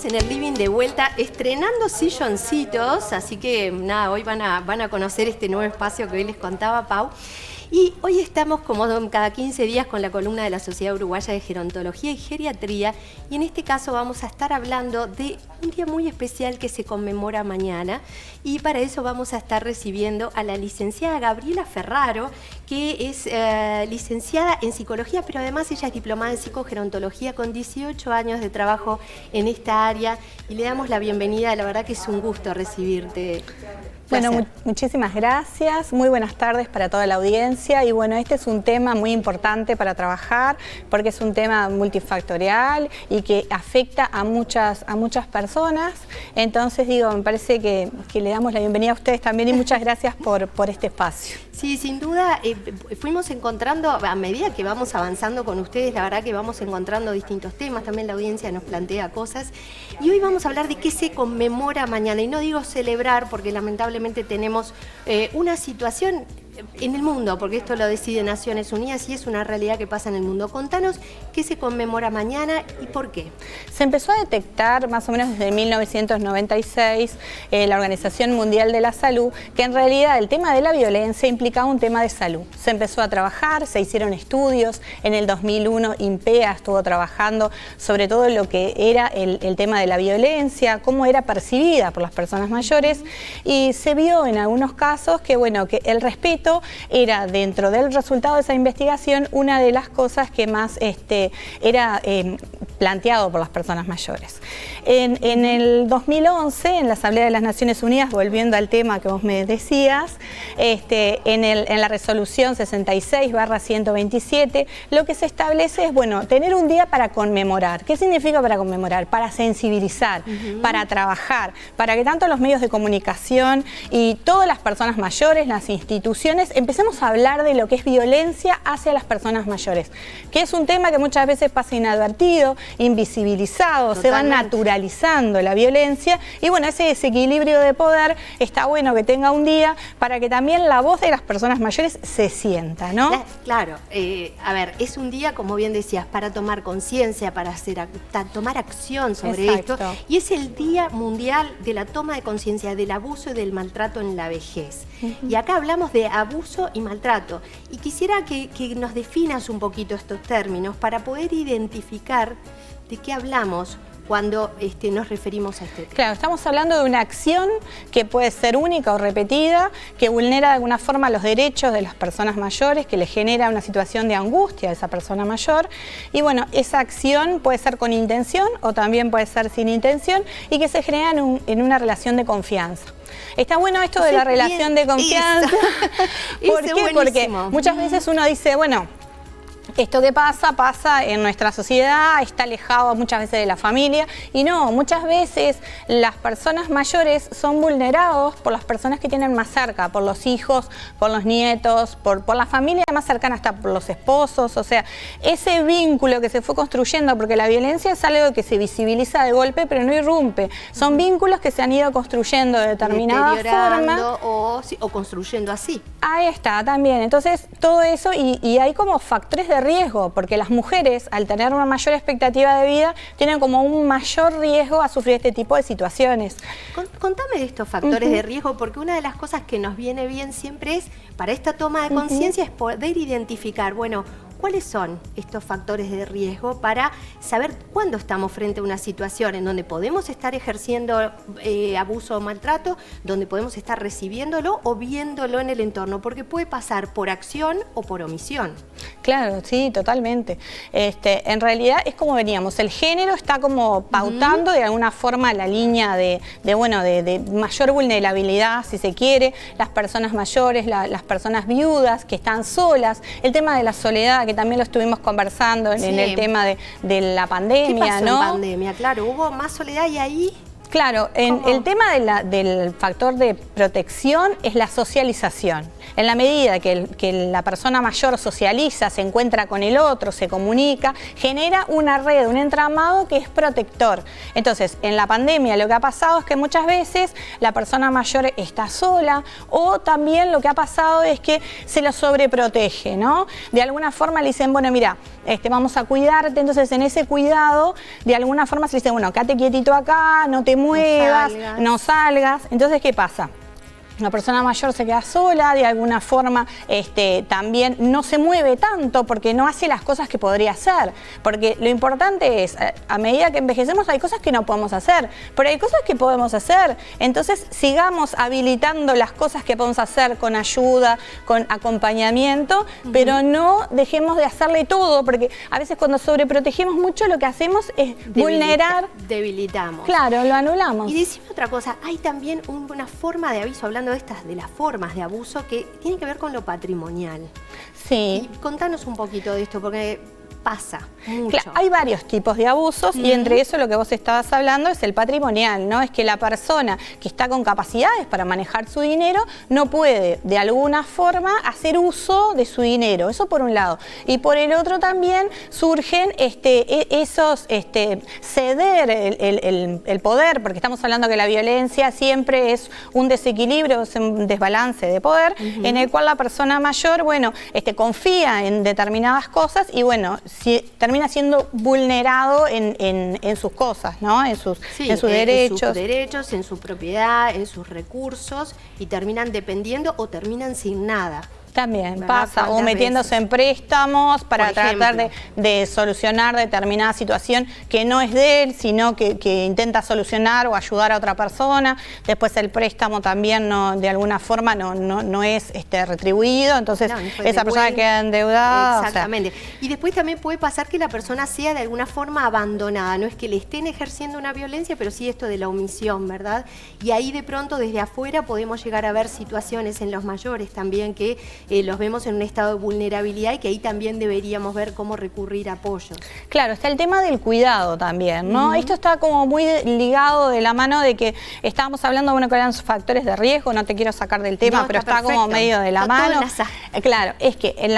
estamos en el living de vuelta estrenando silloncitos, así que nada, hoy van a conocer este nuevo espacio que hoy les contaba Pau. Y hoy estamos como cada 15 días con la columna de la Sociedad Uruguaya de Gerontología y Geriatría, y en este caso vamos a estar hablando de un día muy especial que se conmemora mañana, y para eso vamos a estar recibiendo a la licenciada Gabriela Ferraro, que es licenciada en Psicología, pero además ella es diplomada en Psicogerontología con 18 años de trabajo en esta área, y le damos la bienvenida. La verdad que es un gusto recibirte. Bueno, muchísimas gracias, muy buenas tardes para toda la audiencia, y bueno, este es un tema muy importante para trabajar porque es un tema multifactorial y que afecta a muchas personas. Entonces me parece que le damos la bienvenida a ustedes también, y muchas gracias por este espacio. Sí, sin duda, fuimos encontrando, a medida que vamos avanzando con ustedes, la verdad que vamos encontrando distintos temas, también la audiencia nos plantea cosas, y hoy vamos a hablar de qué se conmemora mañana, y no digo celebrar porque lamentablemente tenemos una situación en el mundo, porque esto lo decide Naciones Unidas y es una realidad que pasa en el mundo. Contanos qué se conmemora mañana y por qué. Se empezó a detectar más o menos desde 1996 la Organización Mundial de la Salud, que en realidad el tema de la violencia implicaba un tema de salud. Se empezó a trabajar, se hicieron estudios, en el 2001 INPEA estuvo trabajando sobre todo lo que era el tema de la violencia, cómo era percibida por las personas mayores, y se vio en algunos casos que, bueno, que el respeto era, dentro del resultado de esa investigación, una de las cosas que más era planteado por las personas mayores. En el 2011, en la Asamblea de las Naciones Unidas, volviendo al tema que vos me decías, en la resolución 66/127, lo que se establece es, bueno, tener un día para conmemorar. ¿Qué significa para conmemorar? Para sensibilizar, para trabajar, para que tanto los medios de comunicación y todas las personas mayores, las instituciones, empecemos a hablar de lo que es violencia hacia las personas mayores, que es un tema que muchas veces pasa inadvertido, invisibilizado. Totalmente. Se va naturalizando la violencia, y bueno, ese desequilibrio de poder está bueno que tenga un día para que también la voz de las personas mayores se sienta, ¿no? Claro, a ver, es un día, como bien decías, para tomar conciencia, para tomar acción sobre esto, y es el Día Mundial de la Toma de Conciencia del Abuso y del Maltrato en la Vejez. Y acá hablamos de abuso y maltrato, y quisiera que nos definas un poquito estos términos para poder identificar de qué hablamos cuando nos referimos a este tema. Claro, estamos hablando de una acción que puede ser única o repetida, que vulnera de alguna forma los derechos de las personas mayores, que le genera una situación de angustia a esa persona mayor, y bueno, esa acción puede ser con intención o también puede ser sin intención, y que se genera en una relación de confianza. Está bueno esto de la relación de confianza. ¿Por qué? Porque muchas veces uno dice, bueno, esto que pasa en nuestra sociedad, está alejado muchas veces de la familia, y no, muchas veces las personas mayores son vulnerados por las personas que tienen más cerca, por los hijos, por los nietos, por la familia más cercana, hasta por los esposos. O sea, ese vínculo que se fue construyendo, porque la violencia es algo que se visibiliza de golpe pero no irrumpe, son vínculos que se han ido construyendo de determinada forma o construyendo así. Ahí está, también. Entonces, todo eso, y hay como factores de riesgo, porque las mujeres, al tener una mayor expectativa de vida, tienen como un mayor riesgo a sufrir este tipo de situaciones. Contame de estos factores de riesgo, porque una de las cosas que nos viene bien siempre es, para esta toma de conciencia, es poder identificar, bueno, ¿cuáles son estos factores de riesgo para saber cuándo estamos frente a una situación en donde podemos estar ejerciendo abuso o maltrato, donde podemos estar recibiéndolo o viéndolo en el entorno? Porque puede pasar por acción o por omisión. Claro, sí, totalmente. En realidad es como veníamos, el género está como pautando de alguna forma la línea de mayor vulnerabilidad, si se quiere, las personas mayores, las personas viudas que están solas, el tema de la soledad, que también lo estuvimos conversando en el tema de la pandemia. ¿Qué pasó en pandemia? Claro, hubo más soledad, y ahí... Claro, el tema del factor de protección es la socialización. En la medida que la persona mayor socializa, se encuentra con el otro, se comunica, genera una red, un entramado que es protector. Entonces, en la pandemia lo que ha pasado es que muchas veces la persona mayor está sola, o también lo que ha pasado es que se lo sobreprotege, ¿no? De alguna forma le dicen, bueno, mira, vamos a cuidarte, entonces en ese cuidado, de alguna forma se le dice, bueno, quédate quietito acá, no te muevas, no salgas. Entonces, ¿qué pasa? La persona mayor se queda sola, de alguna forma también no se mueve tanto porque no hace las cosas que podría hacer. Porque lo importante es, a medida que envejecemos hay cosas que no podemos hacer, pero hay cosas que podemos hacer. Entonces sigamos habilitando las cosas que podemos hacer con ayuda, con acompañamiento, pero no dejemos de hacerle todo, porque a veces cuando sobreprotegemos mucho lo que hacemos es vulnerar. Debilitamos. Claro, lo anulamos. Y decime otra cosa, hay también una forma de aviso, hablando de las formas de abuso que tiene que ver con lo patrimonial. Sí. Y contanos un poquito de esto, porque pasa mucho. Claro, hay varios tipos de abusos y entre eso lo que vos estabas hablando es el patrimonial, ¿no? Es que la persona que está con capacidades para manejar su dinero no puede de alguna forma hacer uso de su dinero, eso por un lado. Y por el otro también surgen ceder el poder, porque estamos hablando que la violencia siempre es un desequilibrio, es un desbalance de poder, en el cual la persona mayor, bueno, confía en determinadas cosas y bueno, termina siendo vulnerado en sus cosas, ¿no? En sus derechos. En su propiedad, en sus recursos, y terminan dependiendo o terminan sin nada. También pasa, o metiéndose en préstamos para tratar de solucionar determinada situación que no es de él, sino que intenta solucionar o ayudar a otra persona. Después el préstamo también de alguna forma no es retribuido, entonces esa persona queda endeudada. Exactamente. O sea. Y después también puede pasar que la persona sea de alguna forma abandonada. No es que le estén ejerciendo una violencia, pero sí esto de la omisión, ¿verdad? Y ahí de pronto desde afuera podemos llegar a ver situaciones en los mayores también que los vemos en un estado de vulnerabilidad y que ahí también deberíamos ver cómo recurrir a apoyos. Claro, está el tema del cuidado también, ¿no? Esto está como muy ligado de la mano de que estábamos hablando, bueno, que eran factores de riesgo, no te quiero sacar del tema, pero está como medio de la mano. Claro, es que el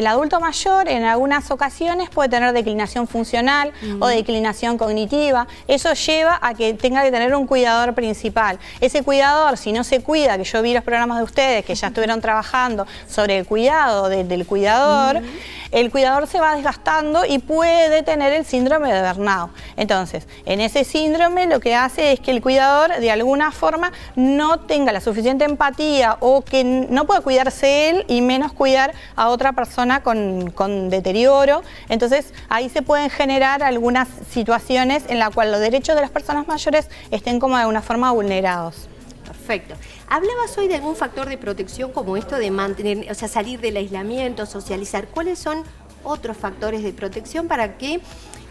adulto mayor en algunas ocasiones puede tener declinación funcional o declinación cognitiva. Eso lleva a que tenga que tener un cuidador principal. Ese cuidador, si no se cuida, que yo vi los programas de ustedes que ya estuvieron trabajando sobre el cuidado del cuidador, el cuidador se va desgastando y puede tener el síndrome de burnout. Entonces, en ese síndrome lo que hace es que el cuidador de alguna forma no tenga la suficiente empatía o que no pueda cuidarse él y menos cuidar a otra persona con deterioro. Entonces, ahí se pueden generar algunas situaciones en las cuales los derechos de las personas mayores estén como de alguna forma vulnerados. Perfecto. Hablabas hoy de algún factor de protección como esto de mantener, o sea, salir del aislamiento, socializar. ¿Cuáles son otros factores de protección para que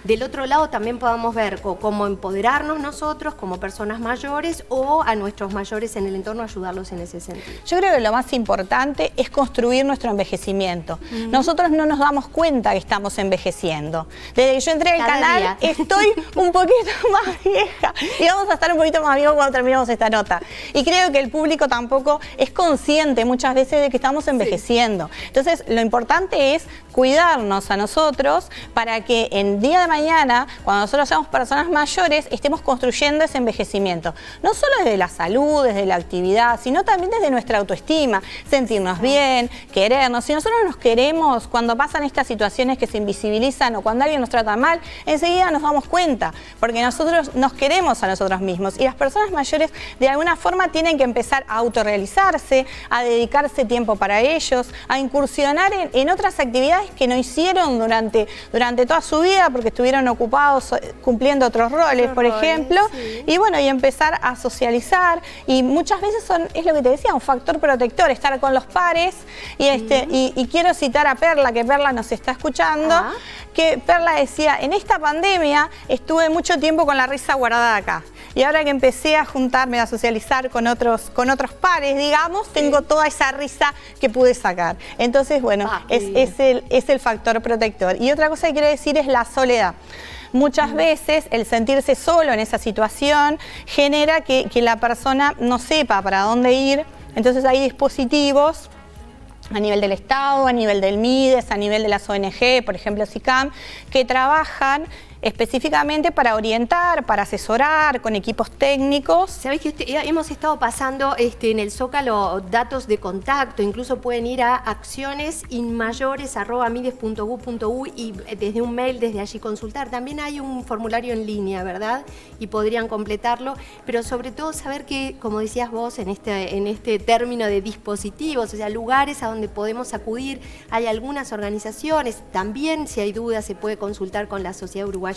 del otro lado también podamos ver cómo empoderarnos nosotros como personas mayores o a nuestros mayores en el entorno, ayudarlos en ese sentido? Yo creo que lo más importante es construir nuestro envejecimiento. Nosotros no nos damos cuenta que estamos envejeciendo. Desde que yo entré al canal estoy un poquito más vieja y vamos a estar un poquito más viejos cuando terminemos esta nota. Y creo que el público tampoco es consciente muchas veces de que estamos envejeciendo. Entonces, lo importante es cuidarnos a nosotros para que en día de mañana, cuando nosotros seamos personas mayores, estemos construyendo ese envejecimiento. No solo desde la salud, desde la actividad, sino también desde nuestra autoestima, sentirnos bien, querernos. Si nosotros nos queremos, cuando pasan estas situaciones que se invisibilizan o cuando alguien nos trata mal, enseguida nos damos cuenta, porque nosotros nos queremos a nosotros mismos. Y las personas mayores de alguna forma tienen que empezar a autorrealizarse, a dedicarse tiempo para ellos, a incursionar en otras actividades que no hicieron durante toda su vida porque estuvieron ocupados cumpliendo otros roles, por ejemplo, y bueno, y empezar a socializar, y muchas veces es lo que te decía, un factor protector, estar con los pares, y quiero citar a Perla, que Perla nos está escuchando, que Perla decía, en esta pandemia estuve mucho tiempo con la risa guardada acá, y ahora que empecé a juntarme, a socializar con otros pares, digamos, tengo toda esa risa que pude sacar. Entonces, bueno, es el factor protector. Y otra cosa que quiero decir es la soledad. muchas veces el sentirse solo en esa situación genera que la persona no sepa para dónde ir. Entonces hay dispositivos a nivel del Estado, a nivel del MIDES, a nivel de las ONG, por ejemplo SICAM, que trabajan específicamente para orientar, para asesorar con equipos técnicos. Sabés que hemos estado pasando en el Zócalo datos de contacto, incluso pueden ir a accionesmayores@mides.gov.uy y desde un mail desde allí consultar. También hay un formulario en línea, ¿verdad? Y podrían completarlo, pero sobre todo saber que, como decías vos, en este término de dispositivos, o sea, lugares a donde podemos acudir, hay algunas organizaciones, también si hay dudas se puede consultar con la Sociedad Uruguaya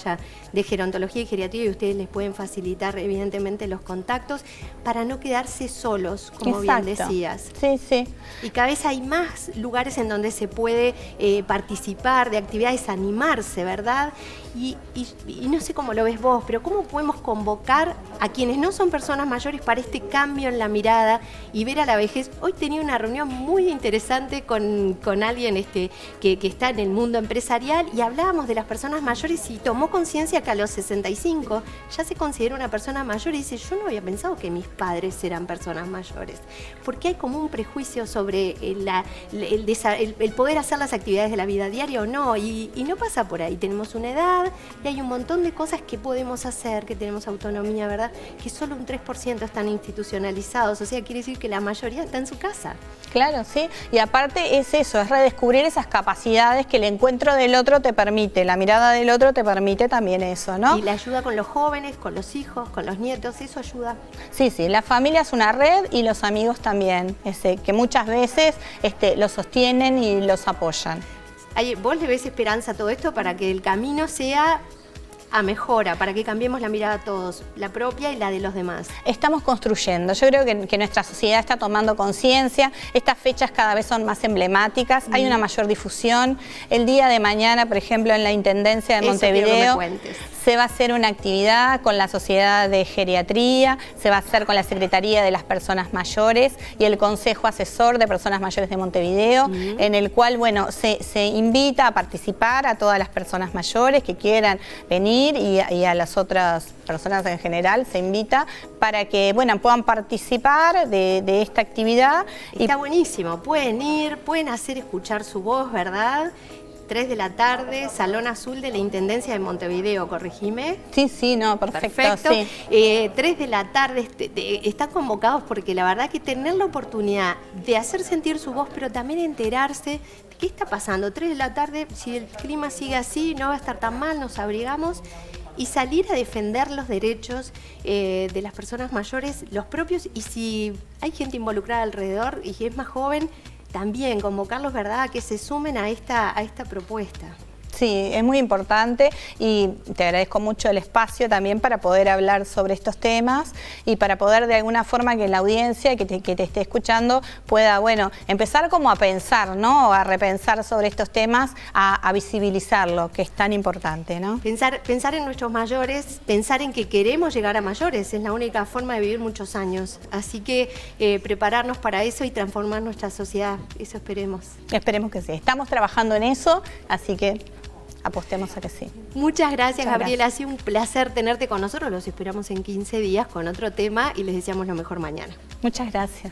de Gerontología y Geriatría y ustedes les pueden facilitar evidentemente los contactos para no quedarse solos, como bien decías. Sí, sí. Y cada vez hay más lugares en donde se puede participar de actividades, animarse, ¿verdad? Y no sé cómo lo ves vos, pero ¿cómo podemos convocar a quienes no son personas mayores para este cambio en la mirada y ver a la vejez? Hoy tenía una reunión muy interesante con alguien que está en el mundo empresarial y hablábamos de las personas mayores y tomó conciencia que a los 65 ya se considera una persona mayor y dice, yo no había pensado que mis padres eran personas mayores, porque hay como un prejuicio sobre el poder hacer las actividades de la vida diaria o no, y no pasa por ahí, tenemos una edad y hay un montón de cosas que podemos hacer, que tenemos autonomía, ¿verdad? Que solo un 3% están institucionalizados, o sea, quiere decir que la mayoría está en su casa. Claro, sí, y aparte es eso, es redescubrir esas capacidades que el encuentro del otro te permite, la mirada del otro te permite también eso, ¿no? Y la ayuda con los jóvenes, con los hijos, con los nietos, eso ayuda. Sí, sí, la familia es una red y los amigos también, que muchas veces los sostienen y los apoyan. ¿Vos le ves esperanza a todo esto para que el camino sea a mejora, para que cambiemos la mirada a todos, la propia y la de los demás? Estamos construyendo. Yo creo que nuestra sociedad está tomando conciencia. Estas fechas cada vez son más emblemáticas. Hay una mayor difusión. El día de mañana, por ejemplo, en la Intendencia de Montevideo se va a hacer una actividad con la Sociedad de Geriatría, se va a hacer con la Secretaría de las Personas Mayores y el Consejo Asesor de Personas Mayores de Montevideo, en el cual, bueno, se invita a participar a todas las personas mayores que quieran venir y a las otras personas en general se invita para que, bueno, puedan participar de esta actividad. Está buenísimo, pueden ir, pueden hacer escuchar su voz, ¿verdad? 3 de la tarde, Salón Azul de la Intendencia de Montevideo, corregime. Sí, sí, no, perfecto. Sí. 3 de la tarde, están convocados porque la verdad que tener la oportunidad de hacer sentir su voz, pero también enterarse de qué está pasando. 3 de la tarde, si el clima sigue así, no va a estar tan mal, nos abrigamos. Y salir a defender los derechos de las personas mayores, los propios, y si hay gente involucrada alrededor y es más joven, también convocarlos, ¿verdad?, a que se sumen a esta propuesta. Sí, es muy importante y te agradezco mucho el espacio también para poder hablar sobre estos temas y para poder de alguna forma que la audiencia que te esté escuchando pueda, bueno, empezar como a pensar, ¿no? A repensar sobre estos temas, a visibilizarlo, que es tan importante, ¿no? Pensar en nuestros mayores, pensar en que queremos llegar a mayores, es la única forma de vivir muchos años. Así que prepararnos para eso y transformar nuestra sociedad, eso esperemos. Esperemos que sí. Estamos trabajando en eso, así que apostemos a que sí. Muchas gracias, Gabriela. Ha sido un placer tenerte con nosotros. Los esperamos en 15 días con otro tema y les deseamos lo mejor mañana. Muchas gracias.